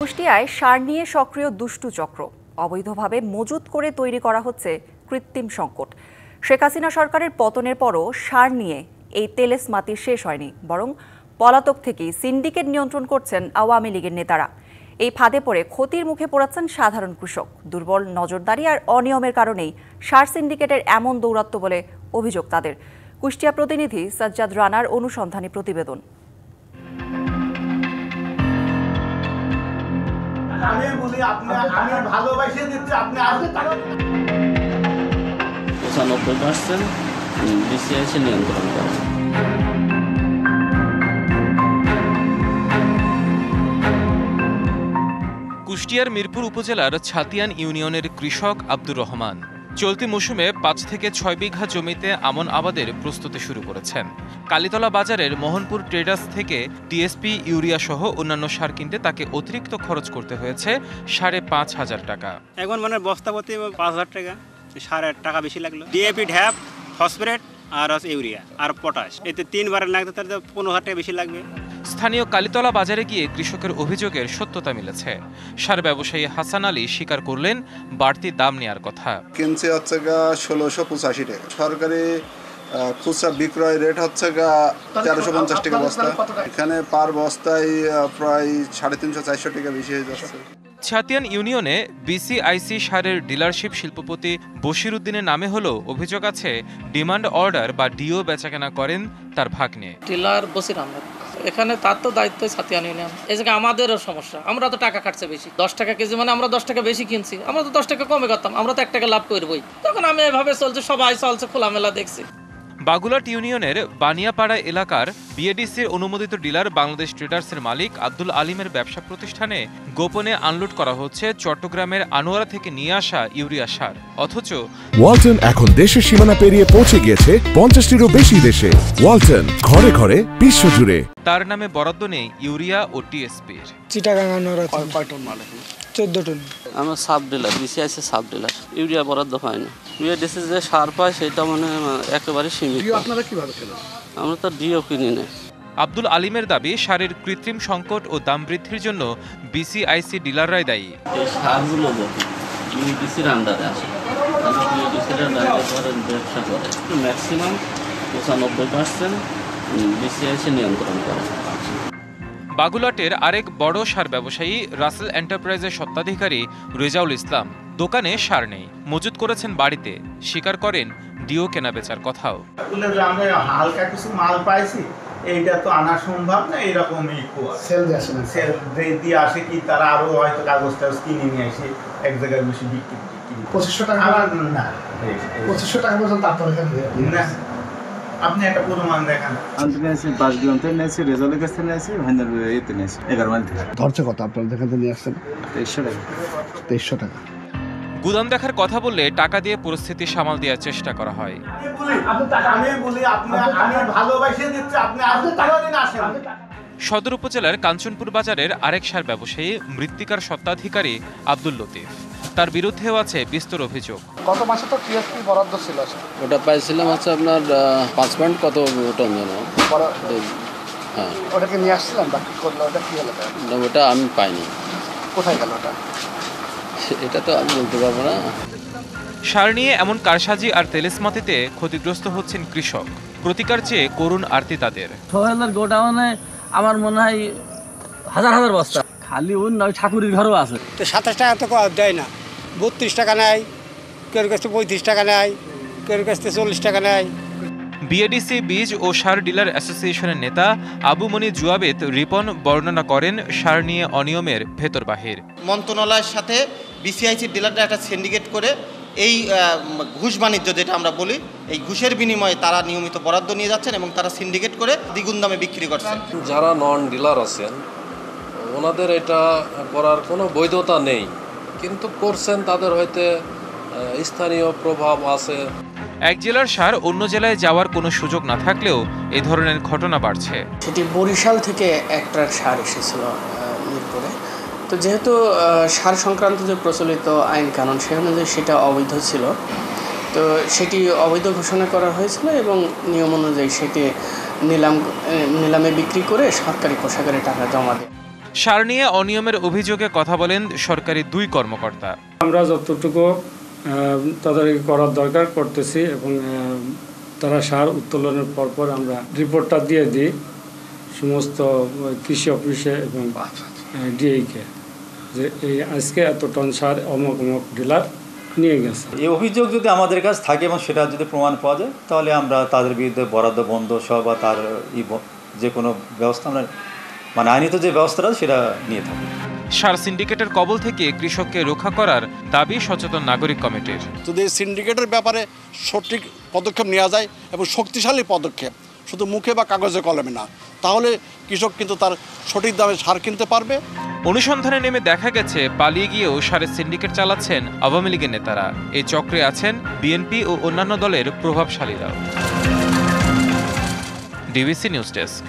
কুষ্টিয়ায় সার নিয়ে সক্রিয় দুষ্টু চক্র অবৈধভাবে মজুত করে তৈরি করা হচ্ছে কৃত্রিম সংকট। শেখ হাসিনা সরকারের পতনের পরও সার নিয়ে এই তেলেসমাতি শেষ হয়নি, বরং পলাতক থেকেই সিন্ডিকেট নিয়ন্ত্রণ করছেন আওয়ামী লীগের নেতারা। এই ফাঁদে পড়ে ক্ষতির মুখে পড়াচ্ছেন সাধারণ কৃষক। দুর্বল নজরদারি আর অনিয়মের কারণেই সার সিন্ডিকেটের এমন দৌরাত্ম্য বলে অভিযোগ তাদের। কুষ্টিয়া প্রতিনিধি সাজ্জাদ রানার অনুসন্ধানী প্রতিবেদন। আমি বলি আমি ভালোবাসে দিচ্ছি, আপনি আসলে 95% বিসিআইসি নিয়ন্ত্রণ করে। কুষ্টিয়ার মিরপুর উপজেলার ছাতিয়ান ইউনিয়নের কৃষক আব্দুর রহমান চলতি মৌসুমে 5 থেকে 6 বিঘা জমিতে আমন আবাদের প্রস্তুতি শুরু করেছেন। কালীতলা বাজারের মোহনপুর ট্রেডার্স থেকে টিএসপি, ইউরিয়া সহ অন্যান্য সার কিনতে তাকে অতিরিক্ত খরচ করতে হয়েছে 5,500 টাকা। এখন মানে বস্তা প্রতি 5,000 টাকা, সারের টাকা বেশি লাগলো। ডিএপি, ঢ্যাপ, ফসফেট আর ইউরিয়া আর পটাশ, এতে 3 বারের লাগতে তার 15,000 টাকা বেশি লাগবে। স্থানীয় কালীতলা বাজারে গিয়ে কৃষকের অভিযোগের সত্যতা মিলেছে। সার ব্যবসায়ী হাসান আলী স্বীকার করলেন বাড়তি দাম নেওয়ার কথা। কিনছে হচ্ছে 1685 টাকা, সরকারি খুচরা বিক্রয় রেট হচ্ছে 1350 টাকা বস্তা। এখানে পার বস্তায় প্রায় 350-400 টাকা বেশি হয়ে যাচ্ছে। ছাতিয়ান ইউনিয়নে বিসিআইসি সারের ডিলারশিপ শিল্পপতি বশির উদ্দিনের নামে হলেও অভিযোগ আছে ডিমান্ড অর্ডার বা ডিও বেচাকেনা করেন তার ভাগ্নে। ডিলার বশির আহমেদ, এখানে তার তো দায়িত্ব ছাতিয়ান ইউনিয়ন। এই জায়গায় আমাদেরও সমস্যা, আমরা তো টাকা কাটছে বেশি, 10 টাকা কেজি, মানে আমরা 10 টাকা বেশি কিনছি, আমরা তো 10 টাকা কমে করতাম, আমরা তো 1 টাকা লাভ করবই। তখন আমি এভাবে চলছে, সবাই চলছে, খোলামেলা দেখছি। বাগুলাট ইউনিয়নের বানিয়াপাড়া এলাকার বিএডিসির অনুমোদিত ডিলার বাংলাদেশ ট্রেডার্সের মালিক আব্দুল আলিমের ব্যবসা প্রতিষ্ঠানে গোপনে আনলোড করা হচ্ছে চট্টগ্রামের আনোয়ারা থেকে নিয়ে আসা ইউরিয়া সার। অথচ ওয়ালটন এখন দেশের সীমানা পেরিয়ে পৌঁছে গিয়েছে 50টিরও বেশি দেশে। ওয়ালটন, ঘরে ঘরে বিশ্বজুড়ে। তার নামে বরাদ্দ নেই ইউরিয়া ও টিএসপির। চিটাগাং আনোয়ারা কয় টন মাল? 14 টন। আমরা sub dealer, BCIC sub dealer, urea বরাদ্দ হয় না। বিএডিসি যে সার পায় সেটা মানে একেবারে সীমিত। আপনারা কিভাবে কেনেন? আমরা তো ডিও কিনি না। আব্দুল আলিমের দাবি সারের কৃত্রিম সংকট ও দাম বৃদ্ধির জন্য বিসিআইসি ডিলাররাই দায়ী। এই সারগুলো যদি বিএডিসির আন্ডারে আসে তাহলে বিএডিসির আন্ডারে ব্যবসা করে ম্যাক্সিমাম 95% বিসিআইসি নিয়ন্ত্রণ করে। বাগুলাটের আরেক বড় সার ব্যবসায়ী রাসেল এন্টারপ্রাইজের স্বত্বাধিকারী রেজাউল ইসলাম দোকানে সার নেই, মজুত করেছেন বাড়িতে। স্বীকার করেন ডিও কেনা বেচার কথাও। আমরা হালকা কিছু মাল পাইছি, এইটা তো আনা সম্ভব না, এরকমই সেল দিয়ে আসে কি তারা আরো হয়তো কাগজ টাগজ কিনে নিয়ে আসে এক জায়গায় বেশি বিক্রি। 2500 টাকা না, 2500 টাকা পর্যন্ত আপনার না। আপনি একটা প্রমাণ দেখান। আমি নিয়েছি 5 গ্রাম নিয়েছি, রেজাল্টের কাছে নিয়েছি, ভাইনার এতে নিয়েছি 11 মাইল থেকে। ধরছে কত আপনার দেখাতে নিয়ে আসছেন? 2300 টাকা। 2300 টাকা। গুদাম দেখার কথা বললে টাকা দিয়ে পরিস্থিতি সামাল দেওয়ার চেষ্টা করা হয়। আমি বলি আমি ভালোবাসে দিচ্ছি, আপনি আসলে টাকা দিন আসেন। সদর উপজেলার কাঞ্চনপুর বাজারের আরেক সার ব্যবসায়ী মৃত্তিকার স্বত্বাধিকারী আব্দুল লতিফ, তার বিরুদ্ধেও আছে বিস্তর অভিযোগ। গত মাসে তো টিএসপি বরাদ্দ ছিল, ওটা পাইছিলাম হচ্ছে আপনার 5 পয়েন্ট কত টন যেন। হ্যাঁ, ওটাকে নিয়ে আসছিলাম, বাকি করলো, ওটা কি হলো? ওটা আমি পাইনি। কোথায় গেল ওটা? এটা তো আমি বলতে পারবো না। সার নিয়ে এমন কারসাজি আর তেলেসমাতিতে ক্ষতিগ্রস্ত হচ্ছেন কৃষক। প্রতিকার চেয়ে করুণ আরতি তাদের। সোহেলের গোডাউনে আমার মনে হয় হাজার হাজার বস্তা, খালি ওই ঠাকুরের ঘরও আছে। তো 27 টাকা তো দেয় না, 32 টাকা নেয়, কেউ কাছে 35 টাকা নেয়, কেউ কাছে 40 টাকা নেয়। বিএডিসি বীজ ও সার ডিলার অ্যাসোসিয়েশনের নেতা আবু মনি জুয়াবেদ রিপন বর্ণনা করেন সার নিয়ে অনিয়মের ভেতর বাহির। মন্ত্রণালয়ের সাথে বিসিআইসি ডিলাররা একটা সিন্ডিকেট করে এই ঘুষ বাণিজ্য যেটা আমরা বলি, এই ঘুষের বিনিময়ে তারা নিয়মিত বরাদ্দ নিয়ে যাচ্ছেন এবং তারা সিন্ডিকেট করে দ্বিগুণ দামে বিক্রি করছেন। যারা নন ডিলার আছেন ওনাদের এটা করার কোনো বৈধতা নেই, কিন্তু করছেন, তাদের হয়তো স্থানীয় প্রভাব আছে। এক জেলার সার অন্য জেলায় যাওয়ার কোনো সুযোগ না থাকলেও এ ধরনের ঘটনা বাড়ছে। সেটি বরিশাল থেকে একটা সার এসেছিল মিরপুরে। তো যেহেতু সার সংক্রান্ত যে প্রচলিত আইন কানুন সে অনুযায়ী সেটা অবৈধ ছিল, তো সেটি অবৈধ ঘোষণা করা হয়েছিল এবং নিয়ম অনুযায়ী সেটি নিলামে বিক্রি করে সরকারি কোষাগারে টাকা জমা দেয়। সার নিয়ে অনিয়মের অভিযোগে কথা বলেন সরকারি 2 কর্মকর্তা। আমরা যতটুকু তদারকি করার দরকার করতেছি এবং তারা সার উত্তোলনের পরপর আমরা রিপোর্টটা দিয়ে দিই সমস্ত কৃষি অফিসে এবং ডিএইকে যে এই আজকে এত টন সার অমুক অমুক ডিলার নিয়ে গেছে। এই অভিযোগ যদি আমাদের কাছে থাকে এবং সেটা যদি প্রমাণ পাওয়া যায় তাহলে আমরা তাদের বিরুদ্ধে বরাদ্দ বন্ধ সহ বা তার যে কোনো ব্যবস্থা আমরা মানে আইনিত যে ব্যবস্থাটা সেটা নিয়ে থাকি। সার সিন্ডিকেটের কবল থেকে কৃষককে রক্ষা করার দাবি সচেতন নাগরিক কমিটির। যদি এই সিন্ডিকেটের ব্যাপারে সঠিক পদক্ষেপ নেওয়া যায় এবং শক্তিশালী পদক্ষেপ, শুধু মুখে বা কাগজে কলমে না, তাহলে কৃষক কিন্তু তার সঠিক দামে সার কিনতে পারবে। অনুসন্ধানে নেমে দেখা গেছে পালিয়ে গিয়েও সারের সিন্ডিকেট চালাচ্ছেন আওয়ামী লীগের নেতারা। এই চক্রে আছেন বিএনপি ও অন্যান্য দলের প্রভাবশালীরাও। DBC news desk.